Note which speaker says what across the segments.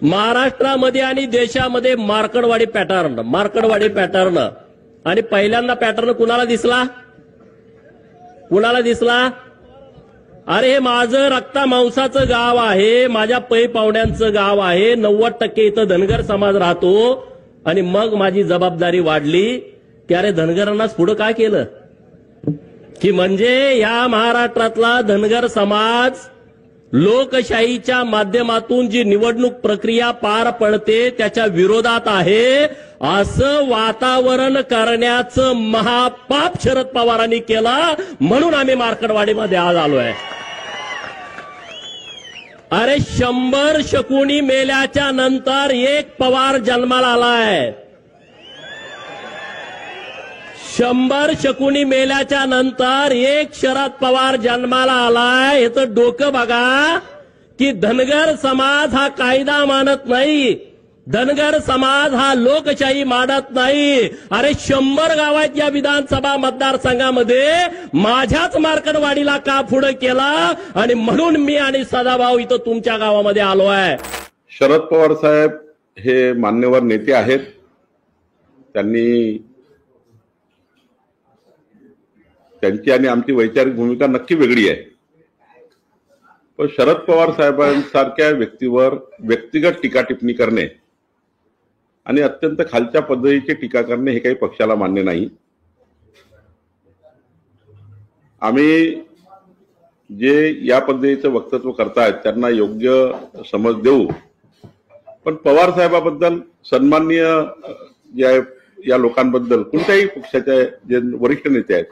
Speaker 1: महाराष्ट्रामध्ये आणि देशामध्ये मार्कडवाडी पॅटर्न आणि पहिल्यांदा पॅटर्न कुणाला दिसला? अरे हे माझं रक्ता मांसाचं गाव आहे, माझ्या पै पाहुण्यांचं गाव आहे, 90% इथं धनगर समाज राहतो. आणि मग माझी जबाबदारी वाढली की अरे धनगरांनाच पुढे काय केलं की म्हणजे या महाराष्ट्रातला धनगर समाज लोकशाहीच्या माध्यमातून जी निवडणूक प्रक्रिया पार पडते त्याच्या विरोधात आहे असं वातावरण करण्याचं महापाप शरद पवारांनी केलं. म्हणून आम्ही मार्कडवाडीमध्ये आज आलोय. अरे 100 शकुनी मेल्याच्या नंतर एक पवार जन्माला आलाय. 100 शकुनी मेल्याच्या नंतर एक शरद पवार जन्माला आलाय. याचं डोकं बघा की धनगर समाज हा कायदा मानत नाही, धनगर समाज हा लोकशाही मानत नाही. अरे 100 गावात या विधानसभा मतदारसंघामध्ये माझ्याच मार्कडवाडीला का पुढे केला आणि म्हणून मी आणि सदाभाऊ इथं तुमच्या गावामध्ये आलो आहे.
Speaker 2: शरद पवार साहेब हे मान्यवर नेते आहेत. त्यांची आणि आमची वैचारिक भूमिका नक्की वेगळी आहे. पण शरद पवार साहेबांसारख्या व्यक्तीवर व्यक्तिगत टीका टिप्पणी करणे आणि अत्यंत खालच्या पद्धतीची टीका करणे हे काही पक्षाला मान्य नाही. आम्ही जे या पद्धतीचं वक्तव्य करतायत त्यांना योग्य समज देऊ. पण पवार साहेबाबद्दल सन्माननीय या लोकांबद्दल कोणत्याही पक्षाचे जे वरिष्ठ नेते आहेत,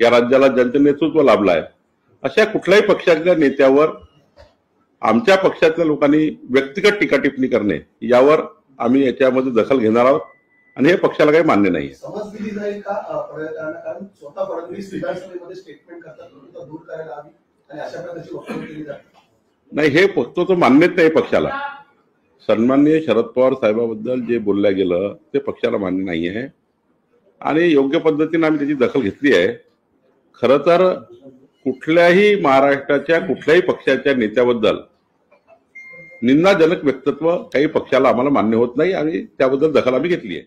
Speaker 2: या राज्याला ज्यांचं नेतृत्व लाभलं आहे अशा कुठल्याही पक्षाच्या नेत्यावर आमच्या पक्षातल्या लोकांनी व्यक्तिगत टीका टिप्पणी करणे यावर आम्ही याच्यामध्ये दखल घेणार आहोत आणि हे पक्षाला काही मान्य नाही.
Speaker 3: समज दिली जाईल का कारण स्वतः फडणवीस विधानसभेमध्ये स्टेटमेंट करतात दूर करायला हवी आणि अशा प्रकारची वक्तव्य केली जाते?
Speaker 2: नाही, हे तो मान्यच नाही पक्षाला. सन्माननीय शरद पवार साहेबाबद्दल जे बोललं गेलं ते पक्षाला मान्य नाही आहे आणि योग्य पद्धतीने आम्ही त्याची दखल घेतली आहे. खरं तर कुठल्याही महाराष्ट्राच्या कुठल्याही पक्षाच्या नेत्याबद्दल निंदाजनक वक्तव्य काही पक्षाला आम्हाला मान्य होत नाही आणि त्याबद्दल दखल आम्ही घेतली आहे.